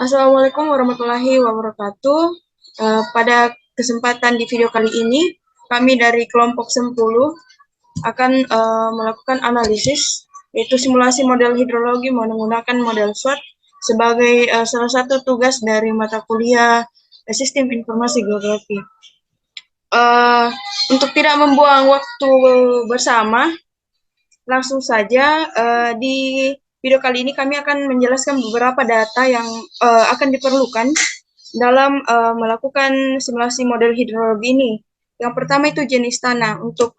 Assalamualaikum warahmatullahi wabarakatuh. Pada kesempatan di video kali ini, kami dari kelompok 10 akan melakukan analisis, yaitu simulasi model hidrologi menggunakan model SWOT sebagai salah satu tugas dari mata kuliah Sistem Informasi Geografi. Untuk tidak membuang waktu bersama, langsung saja di video kali ini kami akan menjelaskan beberapa data yang akan diperlukan dalam melakukan simulasi model hidrologi ini. Yang pertama itu jenis tanah. Untuk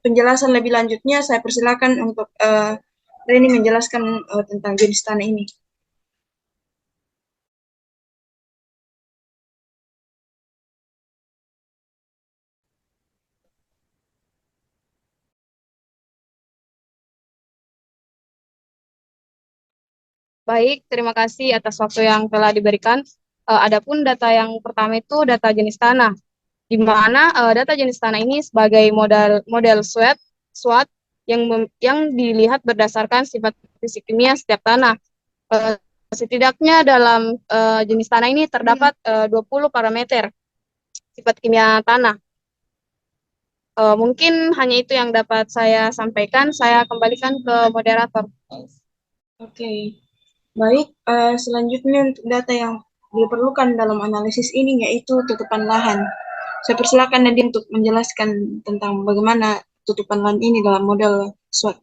penjelasan lebih lanjutnya, saya persilakan untuk Reni menjelaskan tentang jenis tanah ini. Baik, terima kasih atas waktu yang telah diberikan. Adapun data yang pertama itu data jenis tanah, di mana data jenis tanah ini sebagai model SWOT yang dilihat berdasarkan sifat fisik kimia setiap tanah. Setidaknya dalam jenis tanah ini terdapat 20 parameter sifat kimia tanah. Mungkin hanya itu yang dapat saya sampaikan. Saya kembalikan ke moderator. Oke, baik. Selanjutnya untuk data yang diperlukan dalam analisis ini yaitu tutupan lahan. Saya persilakan Nadine untuk menjelaskan tentang bagaimana tutupan lahan ini dalam model SWOT.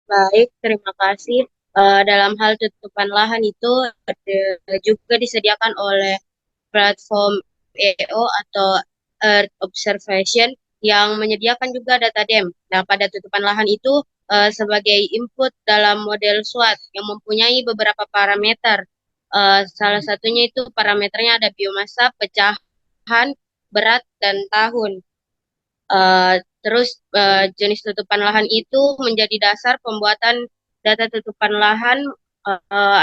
Baik, terima kasih. Dalam hal tutupan lahan itu juga disediakan oleh platform EO atau Earth Observation yang menyediakan juga data DEM. Nah, pada tutupan lahan itu sebagai input dalam model SWOT yang mempunyai beberapa parameter. Salah satunya itu parameternya ada biomasa, pecahan, berat, dan tahun. Terus jenis tutupan lahan itu menjadi dasar pembuatan data tutupan lahan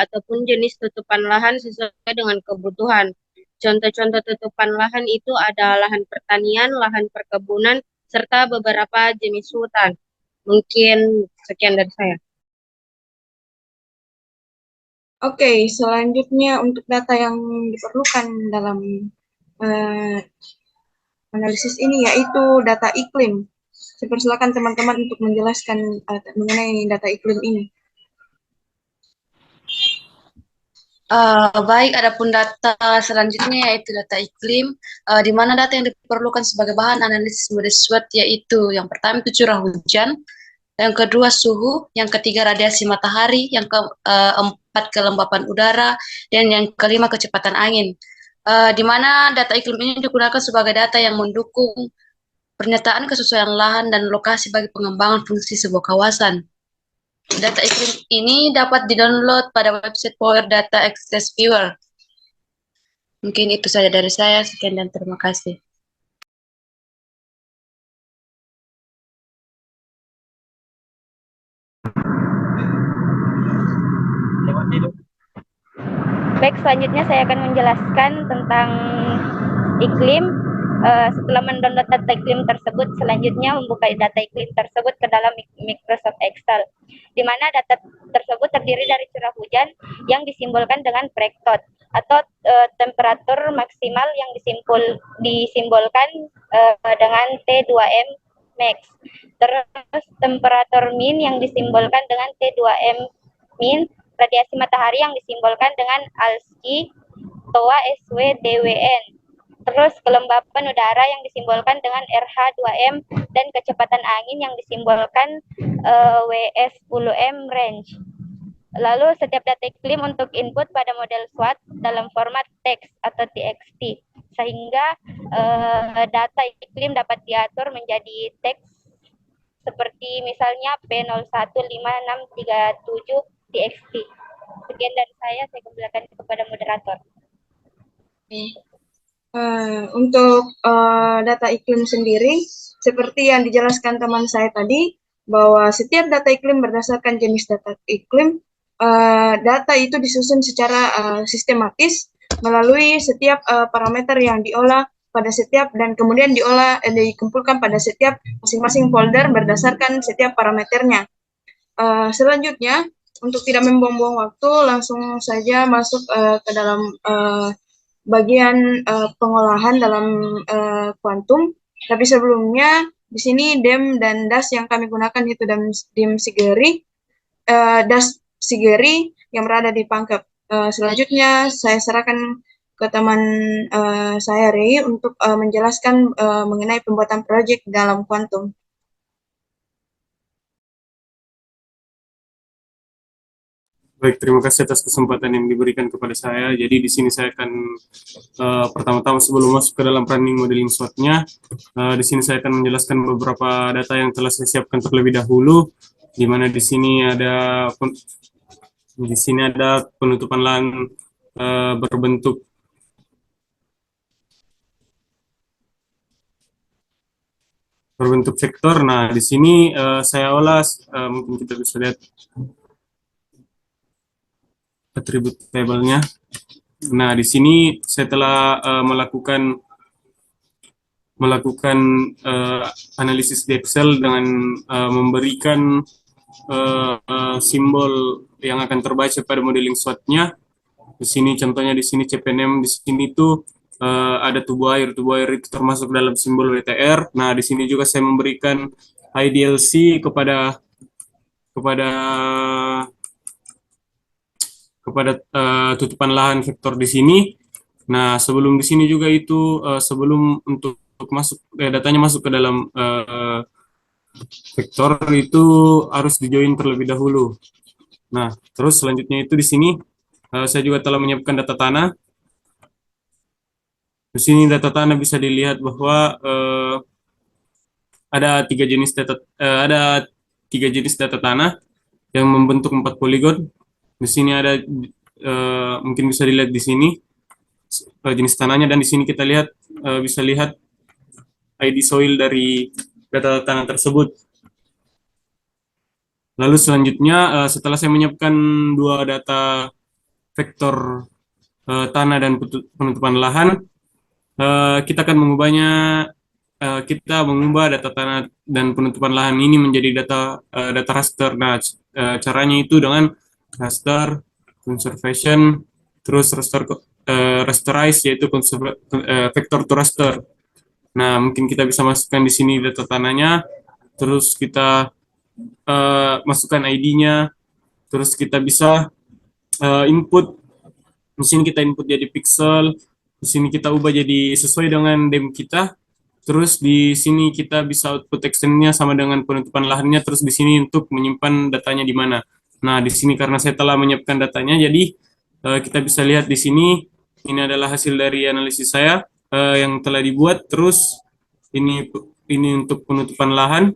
ataupun jenis tutupan lahan sesuai dengan kebutuhan. Contoh-contoh tutupan lahan itu ada lahan pertanian, lahan perkebunan, serta beberapa jenis hutan. Mungkin sekian dari saya. Oke, selanjutnya untuk data yang diperlukan dalam analisis ini yaitu data iklim. Saya persilakan teman-teman untuk menjelaskan mengenai data iklim ini. Baik, adapun data selanjutnya yaitu data iklim, di mana data yang diperlukan sebagai bahan analisis model SWOT yaitu yang pertama itu curah hujan, yang kedua suhu, yang ketiga radiasi matahari, yang keempat kelembapan udara, dan yang kelima kecepatan angin. Di mana data iklim ini digunakan sebagai data yang mendukung pernyataan kesesuaian lahan dan lokasi bagi pengembangan fungsi sebuah kawasan. Data iklim ini dapat di-download pada website Power Data Access Viewer. Mungkin itu saja dari saya. Sekian dan terima kasih. Baik, selanjutnya saya akan menjelaskan tentang iklim. Setelah mendownload data iklim tersebut, selanjutnya membuka data iklim tersebut ke dalam Microsoft Excel, di mana data tersebut terdiri dari curah hujan yang disimbolkan dengan Prectot atau temperatur maksimal yang disimbolkan dengan T2M max. Terus temperatur min yang disimbolkan dengan T2M min, radiasi matahari yang disimbolkan dengan ALSCI TOA SWDWN. Terus kelembapan udara yang disimbolkan dengan RH2M dan kecepatan angin yang disimbolkan WS10M range. Lalu setiap data iklim untuk input pada model SWOT dalam format teks atau TXT, sehingga data iklim dapat diatur menjadi teks seperti misalnya P015637 TXT. Sekian dari saya kembalikan kepada moderator. Untuk data iklim sendiri, seperti yang dijelaskan teman saya tadi, bahwa setiap data iklim berdasarkan jenis data iklim, data itu disusun secara sistematis melalui setiap parameter yang diolah pada setiap dan kemudian dikumpulkan pada setiap masing-masing folder berdasarkan setiap parameternya. Selanjutnya, untuk tidak membuang-buang waktu, langsung saja masuk ke dalam bagian pengolahan dalam kuantum. Tapi sebelumnya di sini DEM dan DAS yang kami gunakan itu DEM Sigeri, DAS Sigeri yang berada di Pangkep. Selanjutnya saya serahkan ke teman saya Rei untuk menjelaskan mengenai pembuatan proyek dalam kuantum. Baik, terima kasih atas kesempatan yang diberikan kepada saya. Jadi di sini saya akan pertama-tama sebelum masuk ke dalam running modeling SWOT-nya, di sini saya akan menjelaskan beberapa data yang telah saya siapkan terlebih dahulu, di mana di sini ada penutupan lahan berbentuk vektor. Nah, di sini saya olah, mungkin kita bisa lihat atribut tabelnya. Nah, di sini saya telah melakukan analisis di Excel dengan memberikan simbol yang akan terbaca pada modeling SWOT-nya. Di sini contohnya di sini CPNM, di sini tuh ada tubuh air itu termasuk dalam simbol WTR. Nah, di sini juga saya memberikan IDLC kepada tutupan lahan vektor di sini. Nah, sebelum di sini juga itu sebelum untuk masuk datanya masuk ke dalam vektor itu harus dijoin terlebih dahulu. Nah, terus selanjutnya itu di sini saya juga telah menyiapkan data tanah. Di sini data tanah bisa dilihat bahwa ada tiga jenis data tanah yang membentuk 4 poligon. Di sini ada mungkin bisa dilihat di sini jenis tanahnya, dan di sini kita lihat bisa lihat ID soil dari data tanah tersebut. Lalu selanjutnya setelah saya menyiapkan dua data vektor tanah dan penutupan lahan, kita akan mengubahnya. Kita mengubah data tanah dan penutupan lahan ini menjadi data raster. Nah, caranya itu dengan raster, conservation, terus rasterize, yaitu vector to raster. Nah, mungkin kita bisa masukkan di sini data tanahnya, terus kita masukkan ID-nya, terus kita bisa input. Di sini kita input jadi pixel, di sini kita ubah jadi sesuai dengan DEM kita. Terus di sini kita bisa output extend-nya sama dengan penutupan lahannya, terus di sini untuk menyimpan datanya di mana. Nah, di sini karena saya telah menyiapkan datanya, jadi kita bisa lihat di sini, ini adalah hasil dari analisis saya yang telah dibuat. Terus ini untuk penutupan lahan,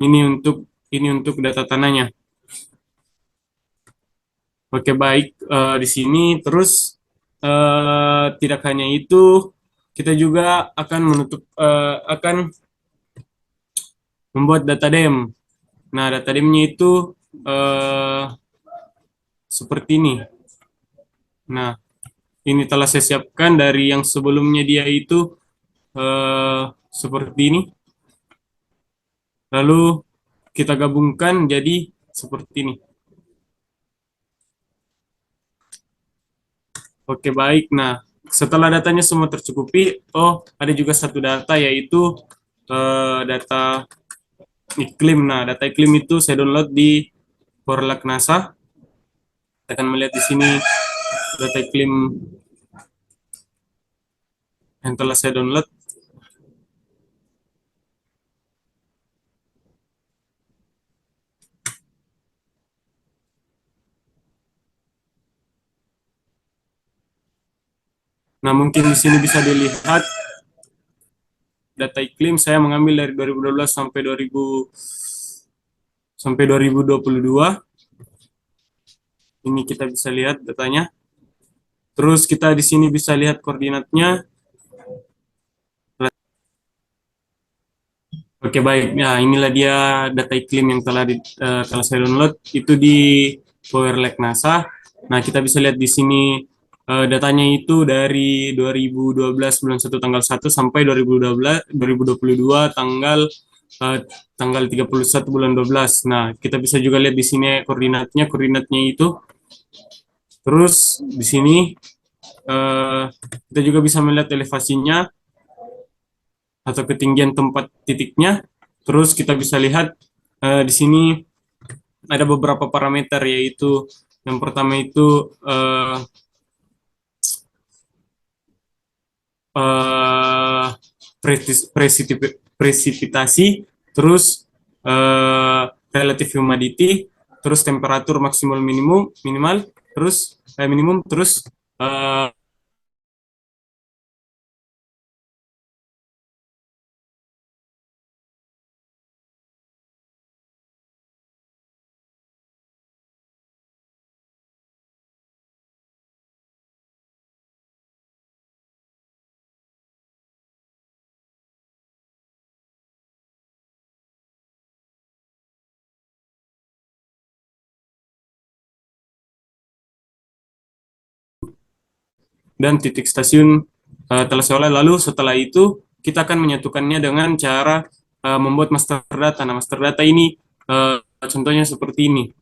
ini untuk data tanahnya. Oke, baik, di sini terus tidak hanya itu, kita juga akan membuat data DEM. Nah, data DEM-nya itu seperti ini. Nah, ini telah saya siapkan dari yang sebelumnya dia itu seperti ini. Lalu kita gabungkan jadi seperti ini. Oke, baik. Nah, setelah datanya semua tercukupi, ada juga satu data, yaitu data iklim. Nah, data iklim itu saya download di Porlak NASA. Kita akan melihat di sini data iklim yang telah saya download. Nah, mungkin di sini bisa dilihat data iklim saya mengambil dari 2012 sampai 2022. Ini kita bisa lihat datanya. Terus kita di sini bisa lihat koordinatnya. Oke, baik. Nah, inilah dia data iklim yang telah saya download, itu di Power Lake NASA. Nah, kita bisa lihat di sini datanya itu dari 2012 bulan 1 tanggal 1 sampai 2022 tanggal eh, tanggal 31 bulan 12. Nah, kita bisa juga lihat di sini koordinatnya itu. Terus di sini eh, kita juga bisa melihat elevasinya atau ketinggian tempat titiknya. Terus kita bisa lihat di sini ada beberapa parameter, yaitu yang pertama itu eh, presipitasi, terus relative humidity, terus temperatur maksimal minimum minimal, terus minimum, terus eh, dan titik stasiun teleseola. Lalu setelah itu kita akan menyatukannya dengan cara membuat master data. Nah, master data ini contohnya seperti ini.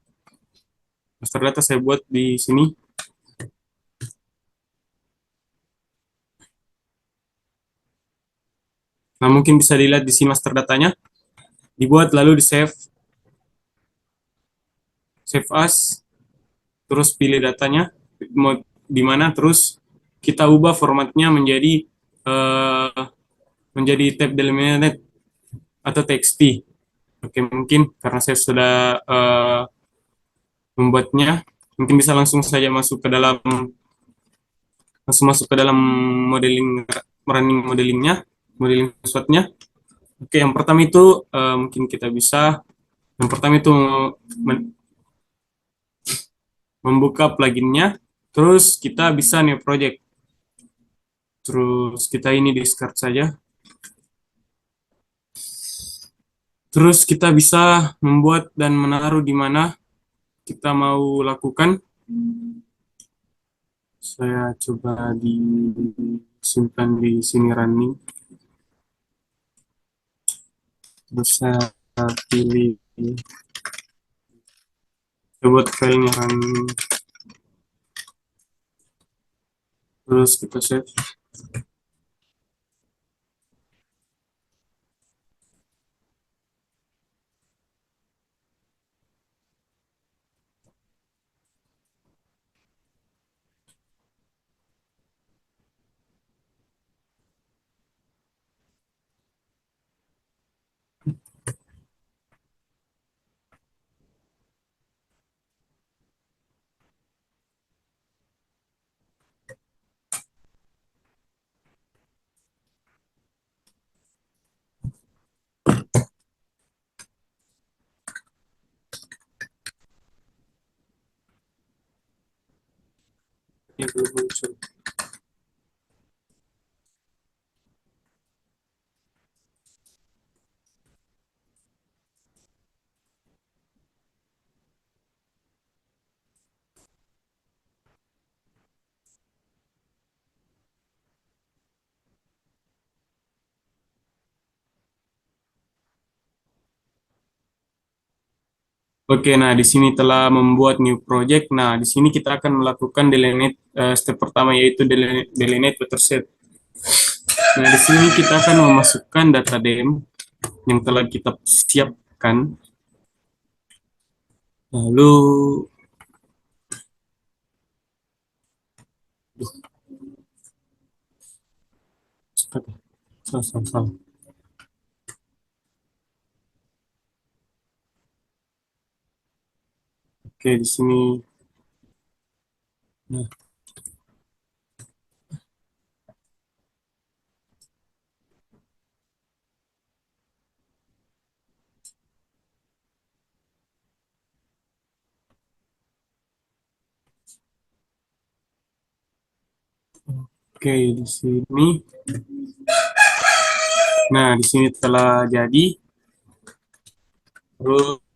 Master data saya buat di sini. Nah, mungkin bisa dilihat di sini master datanya dibuat, lalu di save as, terus pilih datanya mau di mana, terus kita ubah formatnya menjadi tab delimited atau txt. Oke, mungkin karena saya sudah membuatnya, mungkin bisa langsung saja masuk ke dalam modeling SWOT-nya. Oke, yang pertama itu mungkin kita bisa membuka pluginnya, terus kita bisa new project, terus kita ini discard saja. Terus kita bisa membuat dan menaruh di mana kita mau lakukan. Saya coba disimpan di sini running. Terus saya pilih, coba filenya running. Terus kita save. Ini belum muncul. Oke, nah di sini telah membuat new project. Nah, di sini kita akan melakukan delineate, step pertama yaitu delineate watershed. Nah, di sini kita akan memasukkan data DEM yang telah kita siapkan. Lalu salah. Oke, di sini. Nah, oke, di sini. Nah, di sini telah jadi.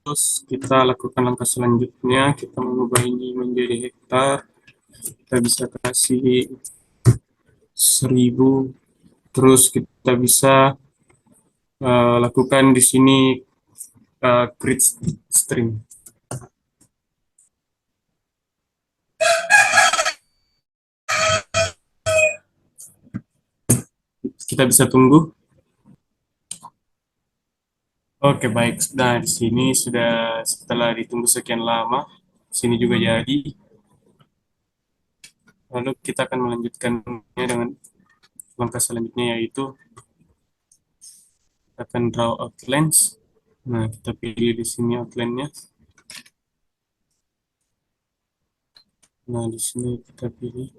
Terus kita lakukan langkah selanjutnya, kita mengubah ini menjadi hektar. Kita bisa kasih 1000. Terus kita bisa lakukan di sini create stream. Kita bisa tunggu. Oke, baik. Nah, di sini sudah setelah ditunggu sekian lama, sini juga jadi. Lalu kita akan melanjutkannya dengan langkah selanjutnya, yaitu akan draw outlines. Nah, kita pilih di sini outline-nya. Nah, di sini kita pilih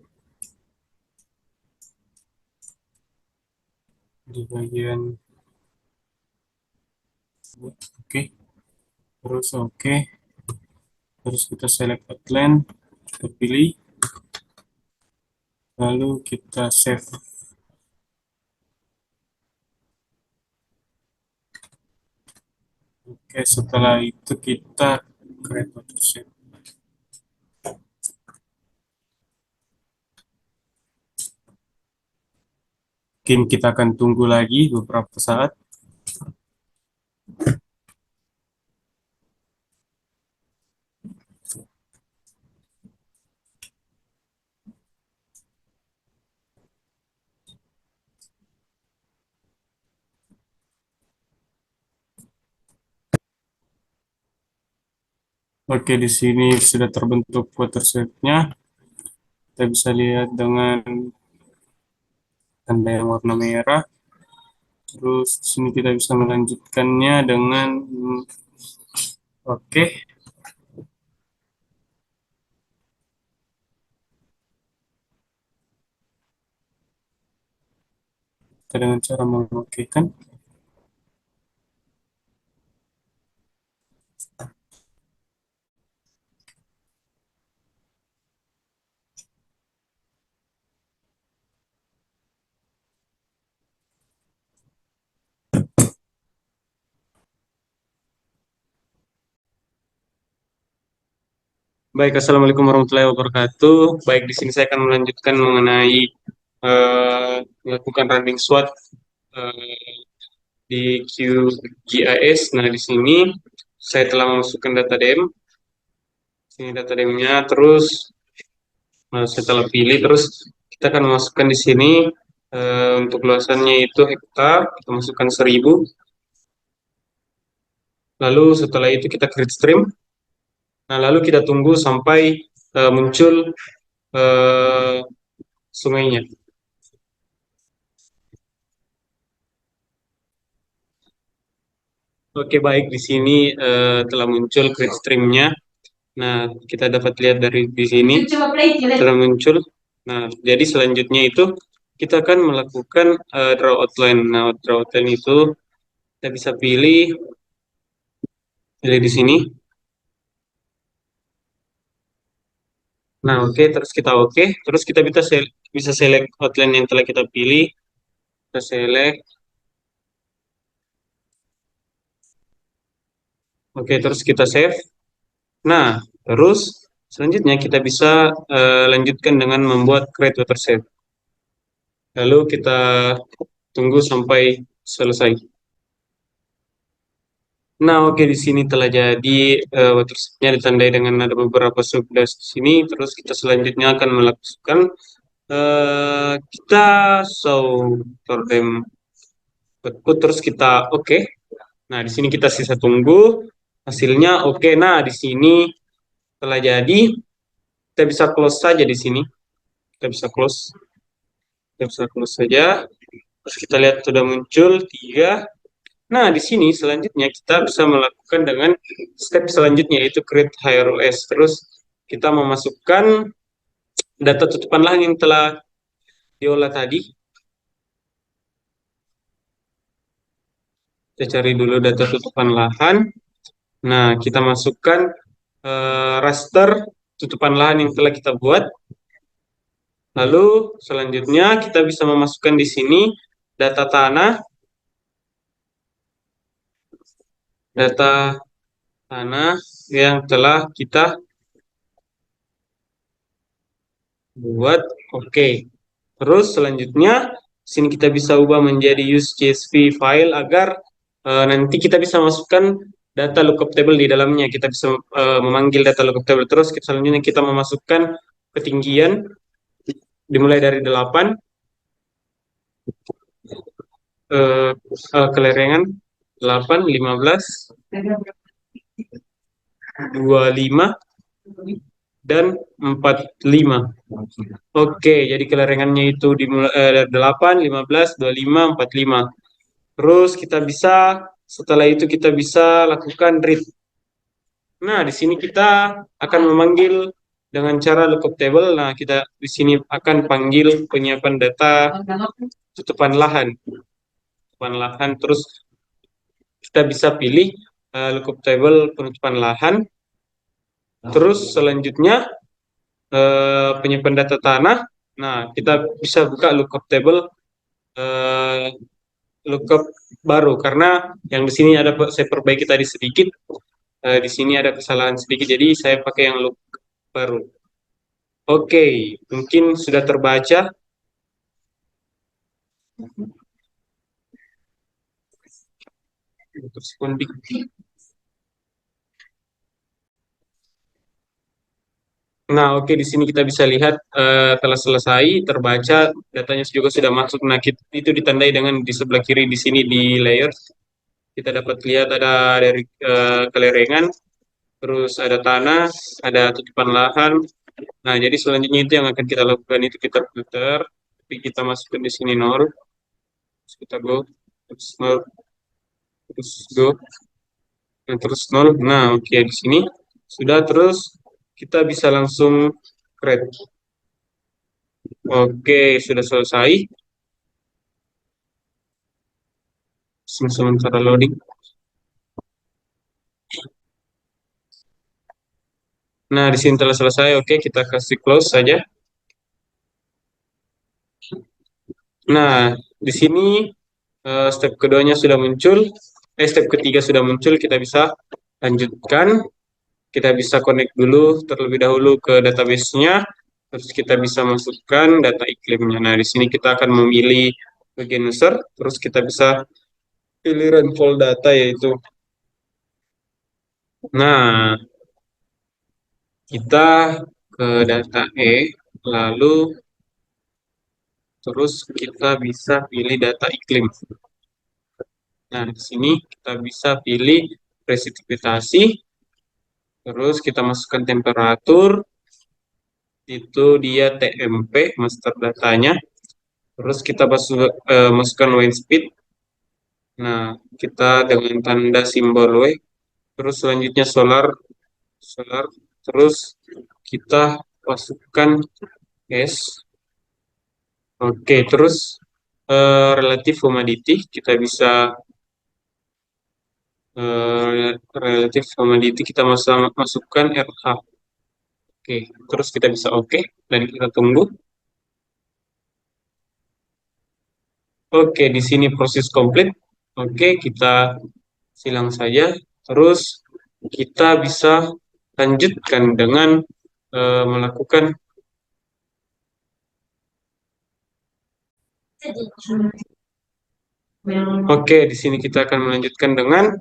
di bagian oke, terus oke, terus kita select outline, kita pilih, lalu kita save. Oke, setelah itu kita create watershed. Mungkin kita akan tunggu lagi beberapa saat. Oke, di sini sudah terbentuk watershed-nya. Kita bisa lihat dengan tanda yang warna merah. Terus di sini kita bisa melanjutkannya dengan oke. Kita dengan cara mengokekan. Baik, Assalamualaikum warahmatullahi wabarakatuh. Baik, di sini saya akan melanjutkan mengenai melakukan running SWOT di QGIS. Nah, di sini saya telah memasukkan data DEM. Sini data DEM-nya, terus saya telah pilih, terus kita akan memasukkan di sini untuk luasannya itu hektar, kita masukkan 1000. Lalu setelah itu kita create stream. Nah, lalu kita tunggu sampai muncul sungainya. Oke, baik, di sini telah muncul create stream-nya. Nah, kita dapat lihat dari di sini telah muncul. Nah, jadi selanjutnya itu kita akan melakukan draw outline. Nah, draw outline itu kita bisa pilih di sini. Nah, oke, terus kita oke, terus kita bisa select outline yang telah kita pilih. Kita select. Oke, terus kita save. Nah, terus selanjutnya kita bisa lanjutkan dengan membuat create watershed. Lalu kita tunggu sampai selesai. Nah, oke, di sini telah jadi watershednya ditandai dengan ada beberapa subdash di sini. Terus kita selanjutnya akan melakukan kita show them output, terus kita oke. Nah, di sini kita sisa tunggu hasilnya. Oke, nah di sini telah jadi. Kita bisa close saja di sini. Kita bisa close. Kita bisa close saja. Terus kita lihat sudah muncul 3. Nah, di sini selanjutnya kita bisa melakukan dengan step selanjutnya, yaitu create HROS. Terus kita memasukkan data tutupan lahan yang telah diolah tadi. Kita cari dulu data tutupan lahan. Nah, kita masukkan raster tutupan lahan yang telah kita buat. Lalu selanjutnya kita bisa memasukkan di sini data tanah, yang telah kita buat. Oke. Terus selanjutnya sini kita bisa ubah menjadi use CSV file agar nanti kita bisa masukkan data lookup table di dalamnya. Kita bisa memanggil data lookup table terus. Selanjutnya kita memasukkan ketinggian dimulai dari 8, kelerengan 8, 15, 25, dan 45. Oke, jadi kelerengannya itu dimulai dari 8, 15, 25, 45. Terus kita bisa, setelah itu kita bisa lakukan read. Nah, di sini kita akan memanggil dengan cara lookup table. Nah, kita di sini akan panggil penyiapan data tutupan lahan. Tutupan lahan, terus kita bisa pilih lookup table penutupan lahan. Terus selanjutnya penyimpan data tanah. Nah, kita bisa buka lookup table lookup baru karena yang di sini ada saya perbaiki tadi sedikit. Di sini ada kesalahan sedikit, jadi saya pakai yang lookup baru. Oke, mungkin sudah terbaca. Terus Nah, oke, di sini kita bisa lihat telah selesai terbaca, datanya juga sudah masuk. Nah, itu ditandai dengan di sebelah kiri di sini di layer kita dapat lihat ada dari kelerengan, terus ada tanah, ada tutupan lahan. Nah, jadi selanjutnya itu yang akan kita lakukan itu kita filter, tapi kita masukkan di sini nol, terus kita go, terus nol, terus go, dan terus nol. Nah, oke, di sini sudah, terus kita bisa langsung create. Oke, sudah selesai. Sementara loading. Nah, di sini telah selesai. Oke, kita kasih close saja. Nah, di sini step keduanya sudah muncul. Step ketiga sudah muncul. Kita bisa lanjutkan. Kita bisa connect dulu terlebih dahulu ke database-nya. Terus kita bisa masukkan data iklimnya. Nah, di sini kita akan memilih bagian user. Terus kita bisa pilih rainfall data yaitu. Nah, kita ke data E, lalu terus kita bisa pilih data iklim. Nah, di sini kita bisa pilih presipitasi, terus kita masukkan temperatur, itu dia TMP, master datanya. Terus kita masukkan wind speed. Nah, kita dengan tanda simbol W. Terus selanjutnya solar, terus kita masukkan S. Oke, terus relatif humidity kita bisa relatif humidity kita masukkan RH. Oke, terus kita bisa oke dan kita tunggu. Oke, di sini proses komplit. Oke, kita silang saja. Terus kita bisa lanjutkan dengan melakukan Oke, di sini kita akan melanjutkan dengan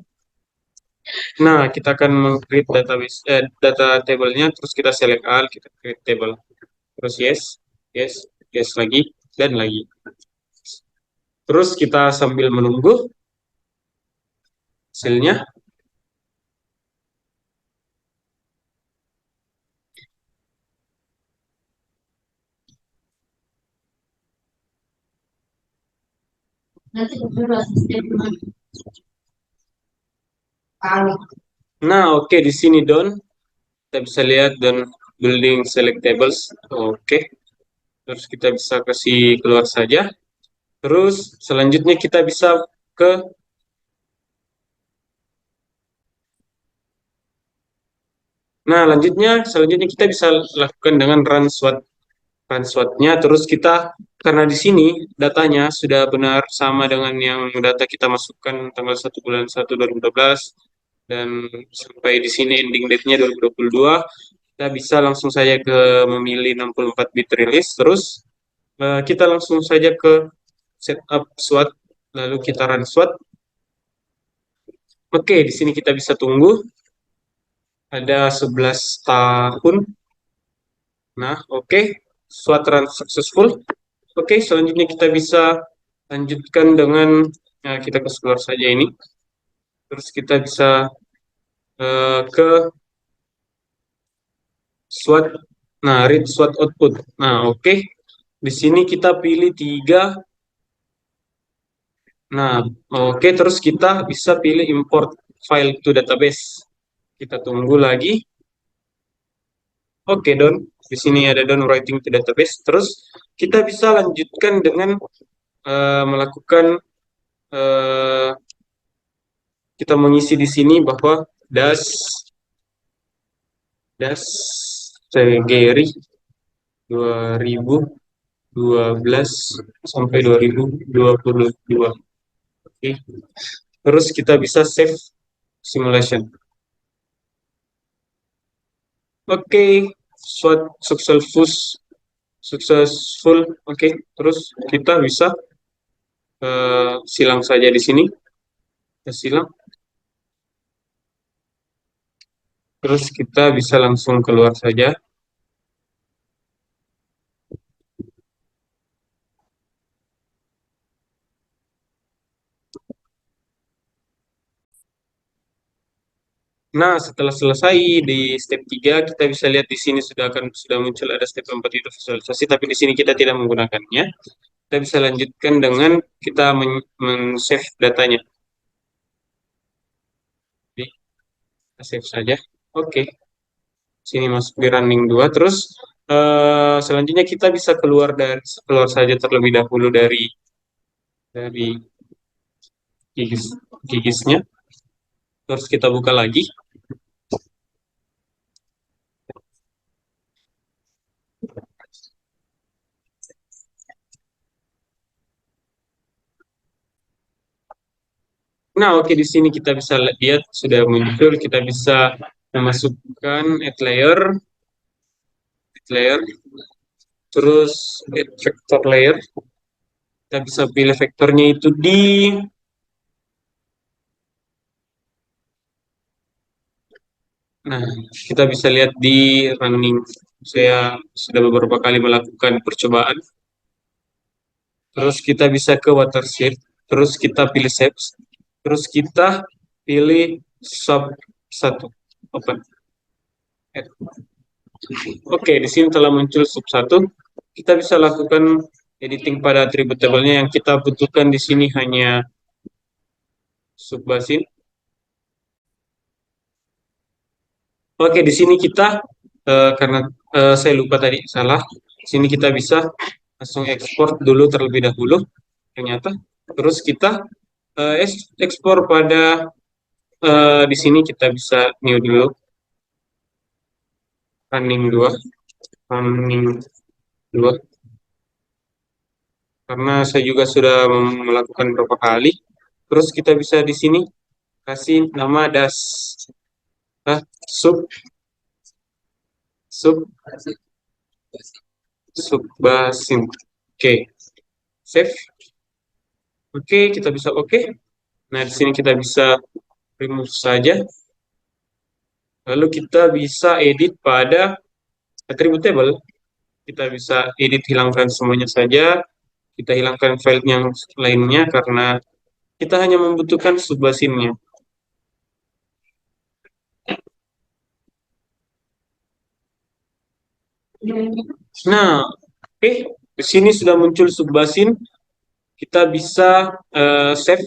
Nah, kita akan meng-create database data table-nya, terus kita select all, kita create table. Terus yes, yes, yes lagi dan lagi. Terus kita sambil menunggu hasilnya. Nah, oke, di sini done. Kita bisa lihat dan building select tables. Oke. Terus kita bisa kasih keluar saja. Terus selanjutnya kita bisa ke Nah, selanjutnya kita bisa lakukan dengan run SWOT. Run SWOT-nya, terus kita, karena di sini datanya sudah benar sama dengan yang data kita masukkan tanggal 1 bulan 1 2012, dan sampai di sini ending date-nya 2022, kita bisa langsung saja ke memilih 64 bit release, terus kita langsung saja ke setup SWOT, lalu kita run SWOT. Oke, di sini kita bisa tunggu ada 11 tahun. Nah, oke, SWOT run successful. Oke, selanjutnya kita bisa lanjutkan dengan kita keluar saja ini. Terus kita bisa ke SWOT. Nah, read SWOT output. Nah, oke. Di sini kita pilih 3. Nah, oke, terus kita bisa pilih import file to database. Kita tunggu lagi. Oke, Don. Di sini ada Don writing to database. Terus kita bisa lanjutkan dengan melakukan eh, kita mengisi di sini bahwa das Segeri 2012 sampai 2022. Oke. Terus kita bisa save simulation. Oke, successful. Oke, terus kita bisa silang saja di sini. Kita silang. Terus kita bisa langsung keluar saja. Nah, setelah selesai di step 3, kita bisa lihat di sini sudah muncul ada step 4 itu visualisasi, tapi di sini kita tidak menggunakannya. Kita bisa lanjutkan dengan kita men-save datanya. Jadi, kita save saja. Oke. Sini masuk di running 2. Terus selanjutnya kita bisa keluar saja terlebih dahulu dari gigisnya. Terus kita buka lagi. Nah, oke, di sini kita bisa lihat sudah muncul. Kita bisa memasukkan add layer, terus add vector layer. Kita bisa pilih vektornya itu di Nah, kita bisa lihat di running. Saya sudah beberapa kali melakukan percobaan. Terus kita bisa ke watershed. Terus kita pilih shapes. Terus kita pilih sub 1. Open. Oke, di sini telah muncul sub 1. Kita bisa lakukan editing pada atribut tabelnya. Yang kita butuhkan di sini hanya sub basin. Oke, di sini kita karena saya lupa tadi salah. Di sini kita bisa langsung ekspor dulu terlebih dahulu. Ternyata, terus kita ekspor pada di sini kita bisa new dulu running 2 karena saya juga sudah melakukan beberapa kali. Terus kita bisa di sini kasih nama sub sub subbasin. Oke, save. Oke, kita bisa oke. Nah, di sini kita bisa remove saja. Lalu kita bisa edit pada attribute table. Kita bisa edit hilangkan semuanya saja. Kita hilangkan file yang lainnya karena kita hanya membutuhkan subbasinnya. Nah, oke. Di sini sudah muncul subbasin. Kita bisa save.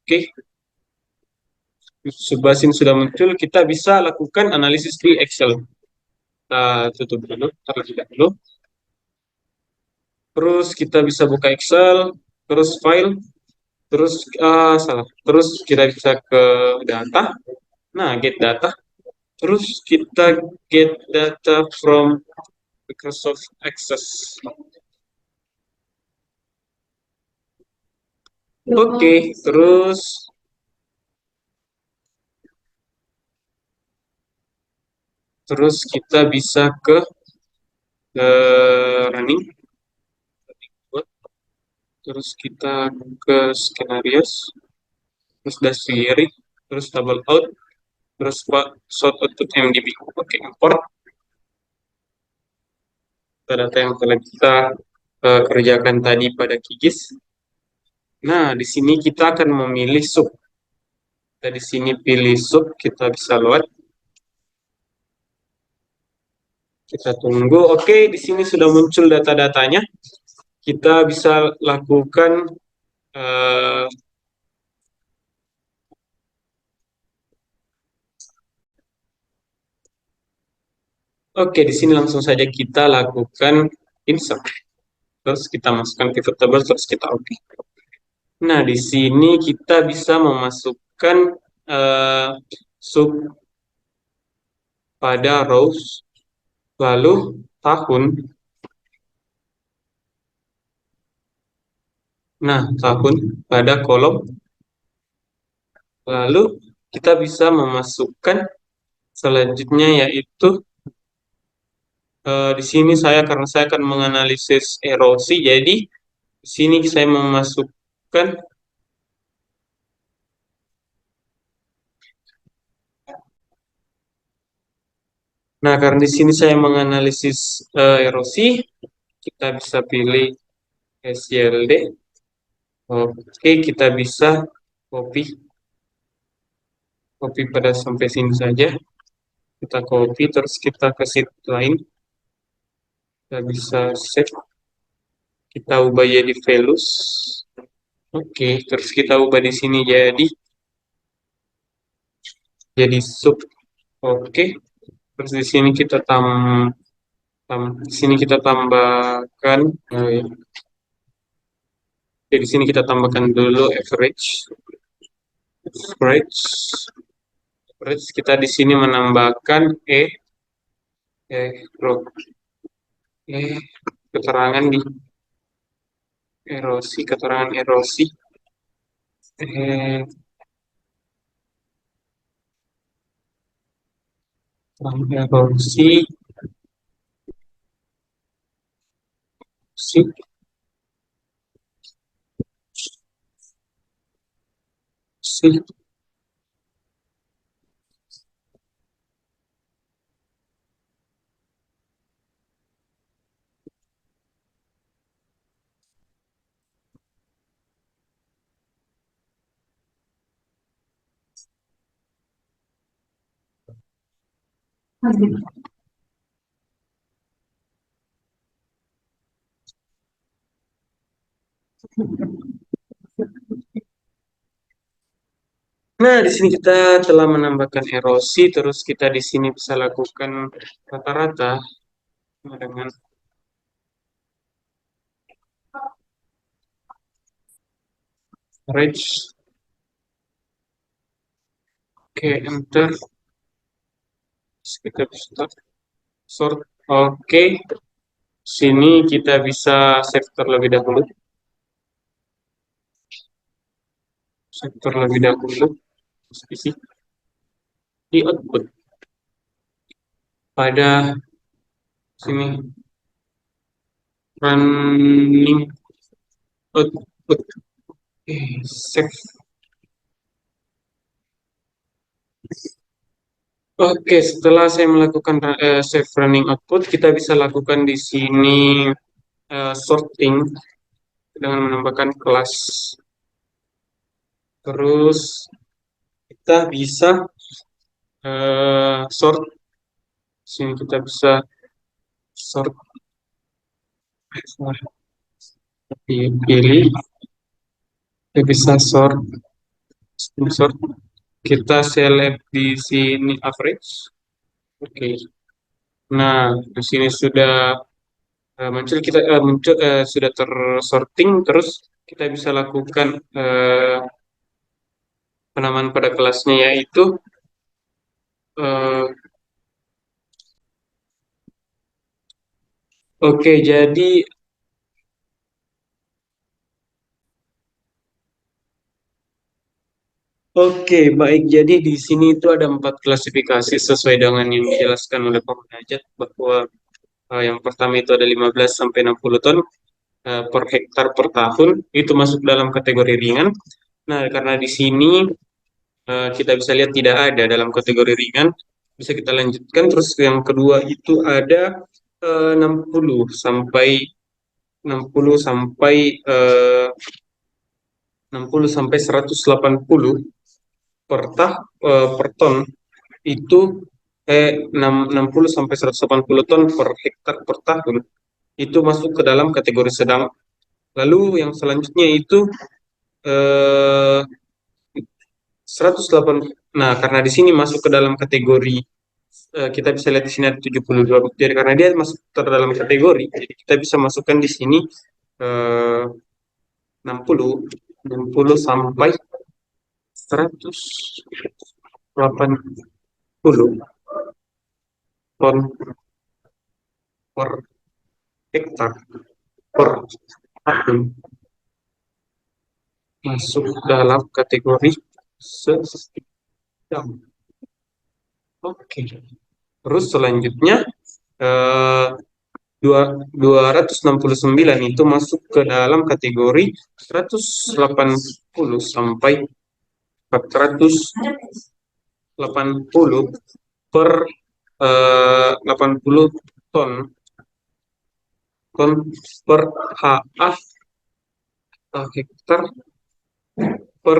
Oke. Subbasin sudah muncul. Kita bisa lakukan analisis di Excel. Kita tutup dulu, terlebih dahulu. Terus kita bisa buka Excel, terus file, terus terus kita bisa ke data. Nah, get data. Terus kita get data from Microsoft Access. Oke, terus kita bisa ke running. Terus kita ke scenarios. terus dash query, terus double out, terus sort output MDB. Oke, import data yang telah kita kerjakan tadi pada QGIS. Nah, di sini kita akan memilih sub. Kita di sini pilih sub, kita bisa load. Kita tunggu. Oke, di sini sudah muncul data-datanya. Kita bisa lakukan oke, di sini langsung saja kita lakukan insert. Terus kita masukkan pivot table, terus kita oke. Nah, di sini kita bisa memasukkan sub pada rows, lalu tahun. Nah, tahun pada kolom. Lalu kita bisa memasukkan selanjutnya yaitu di sini karena saya akan menganalisis erosi, jadi di sini saya memasukkan Nah, karena di sini saya menganalisis erosi, kita bisa pilih SYLD. Oke, kita bisa copy pada sampai sini saja. Kita copy, terus kita ke sheet lain. Kita bisa save. Kita ubah jadi values. Oke, terus kita ubah di sini jadi sub. Oke, terus di sini kita tambahkan. Di sini kita tambahkan dulu average. Average kita di sini menambahkan keterangan di erosi, keterangan erosi. Erosi Nah, di sini kita telah menambahkan erosi, terus kita di sini bisa lakukan rata-rata dengan range. Oke, enter. Terus kita bisa sort. Oke, sini kita bisa save terlebih dahulu. Di output pada sini running output. Save. Oke, setelah saya melakukan save running output, kita bisa lakukan di sini sorting dengan menambahkan kelas. Terus kita bisa sort. Sini kita bisa sort. Pilih. Kita bisa sort. Kita select di sini average. Oke. Nah, di sini sudah muncul sudah tersorting, terus kita bisa lakukan penamaan pada kelasnya yaitu oke, jadi oke, baik. Jadi di sini itu ada 4 klasifikasi sesuai dengan yang dijelaskan oleh Pak Munajat, bahwa yang pertama itu ada 15 sampai 60 ton per hektar per tahun, itu masuk dalam kategori ringan. Nah, karena di sini kita bisa lihat tidak ada dalam kategori ringan, bisa kita lanjutkan. Terus yang kedua itu ada 60 sampai 60 sampai 60 sampai 180 per ton itu 60 sampai 180 ton per hektar per tahun itu masuk ke dalam kategori sedang. Lalu yang selanjutnya itu eh, 108. Nah, karena di sini masuk ke dalam kategori kita bisa lihat di sini ada 72. Jadi karena dia masuk ke dalam kategori, jadi kita bisa masukkan di sini eh, 60 60 sampai 180 ton per hektar per tahun masuk dalam kategori sedang. Oke. Terus selanjutnya eh, 269 itu masuk ke dalam kategori 180 sampai 480 per 80 ton ton per ha atau hektar per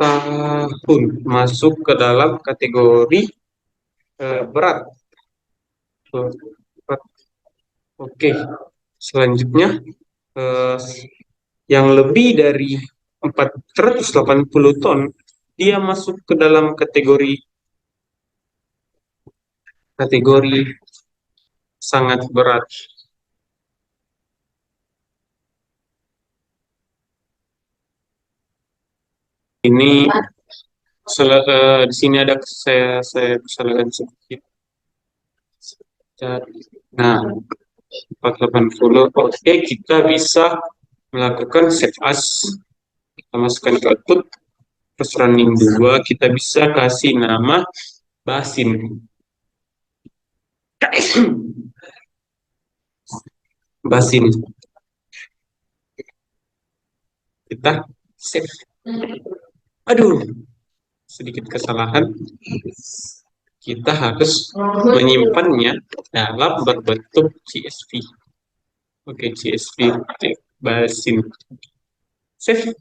tahun masuk ke dalam kategori berat. Berat. Oke, selanjutnya eh, yang lebih dari 480 ton dia masuk ke dalam kategori sangat berat. Ini di sini ada saya bisa lihat sedikit. Nah, 480. Oke, kita bisa melakukan save as. Kita masukkan ke output. Terus running 2, kita bisa kasih nama basin. Basin. Kita save. Aduh, sedikit kesalahan. Kita harus menyimpannya dalam berbentuk CSV. Oke, CSV basin. Save.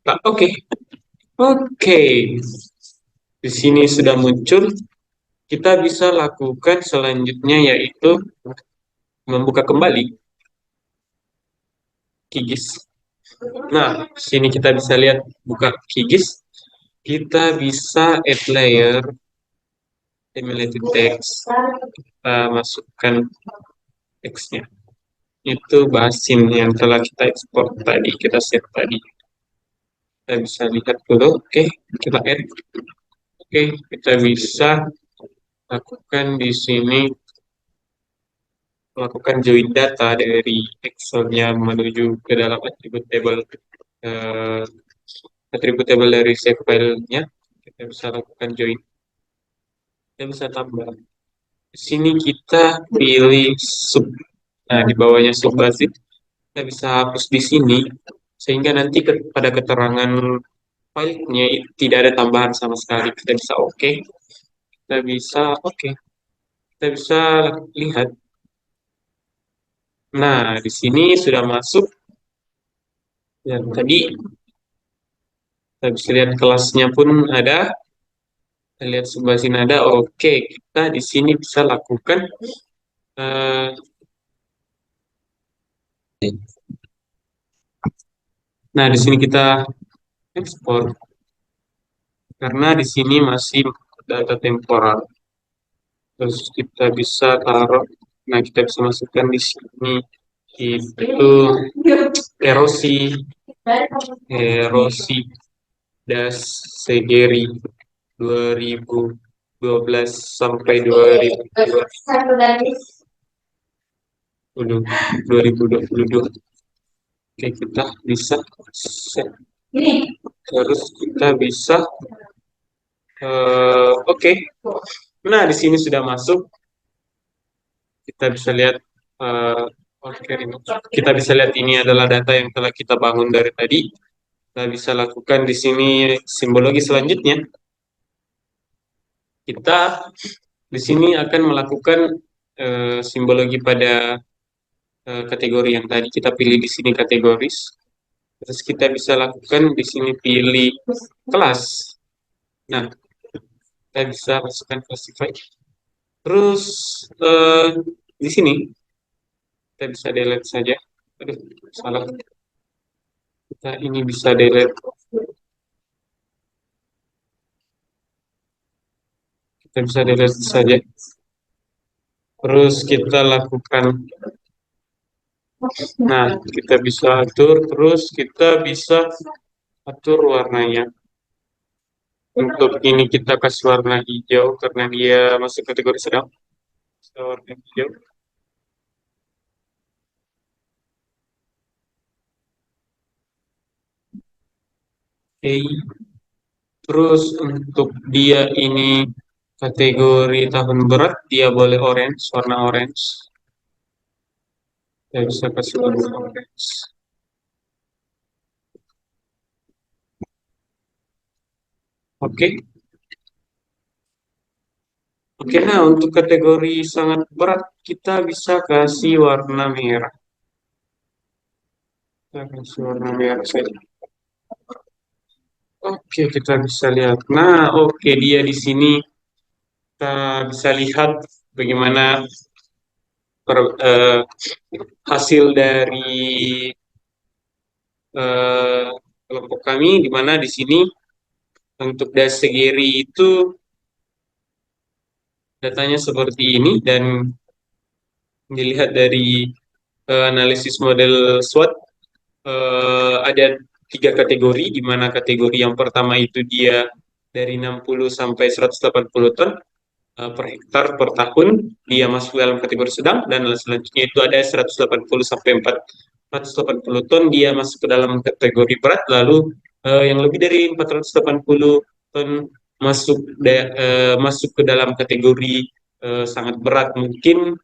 Nah, oke. Oke. Di sini sudah muncul. Kita bisa lakukan selanjutnya yaitu membuka kembali QGIS. Nah, sini kita bisa lihat buka QGIS. Kita bisa add layer, emulated text, kita masukkan teksnya. Itu basin yang telah kita ekspor tadi, kita set tadi. Kita bisa lihat dulu, oke, kita add. Oke, kita bisa lakukan di sini, melakukan join data dari Excel-nya menuju ke dalam atribut table dari save file-nya. Kita bisa lakukan join. Kita bisa tambah. Di sini kita pilih sub. Nah, di bawahnya sub basis. Kita bisa hapus di sini sehingga nanti pada keterangan filenya tidak ada tambahan sama sekali. Kita bisa oke. Kita bisa oke. Kita bisa lihat. Nah, di sini sudah masuk. Ya, tadi kita bisa lihat kelasnya pun ada. Kita lihat sebelah sini ada. Oke, kita di sini bisa lakukan eh, nah, di sini kita ekspor karena di sini masih data temporal. Terus kita bisa taruh, nah kita bisa masukkan di sini itu erosi, erosi das Segeri 2012 sampai 2022. Oke, kita bisa set. Terus kita bisa oke. Nah, di sini sudah masuk. Kita bisa lihat Oke, kita bisa lihat ini adalah data yang telah kita bangun dari tadi. Kita bisa lakukan di sini simbologi selanjutnya. Kita di sini akan melakukan simbologi pada kategori yang tadi kita pilih di sini kategoris. Terus kita bisa lakukan di sini pilih kelas. Nah, kita bisa masukkan classify. Terus di sini kita bisa delete saja. Aduh, salah. Kita ini bisa delete. Kita bisa delete saja. Terus kita lakukan. Nah, kita bisa atur. Terus kita bisa atur warnanya. Untuk ini kita kasih warna hijau karena dia masuk kategori sedang. Kita warna hijau. Oke. Terus untuk dia ini kategori tahun berat, dia boleh orange, warna orange. Saya bisa kasih warna orange. Oke. Oke, nah untuk kategori sangat berat, kita bisa kasih warna merah. Kita kasih warna merah saja. Oke, kita bisa lihat. Nah, oke, dia di sini kita bisa lihat bagaimana eh, hasil dari eh, kelompok kami, di mana di sini untuk Dasegiri itu datanya seperti ini dan dilihat dari analisis model SWOT ada 3 kategori, di mana kategori yang pertama itu dia dari 60 sampai 180 ton per hektar per tahun, dia masuk dalam kategori sedang, dan selanjutnya itu ada 180 sampai 480 ton, dia masuk ke dalam kategori berat, lalu yang lebih dari 480 ton masuk ke dalam kategori sangat berat. Mungkin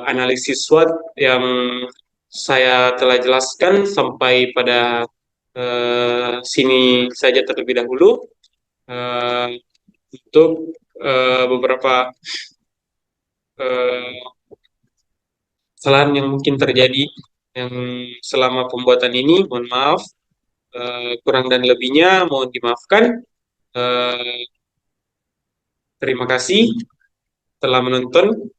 analisis SWOT yang saya telah jelaskan sampai pada sini saja terlebih dahulu. Untuk beberapa kesalahan yang mungkin terjadi yang selama pembuatan ini, mohon maaf, kurang dan lebihnya mohon dimaafkan. Terima kasih telah menonton.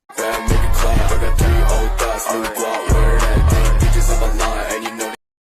Bad nigga clap, I got 3 old thoughts, new guap.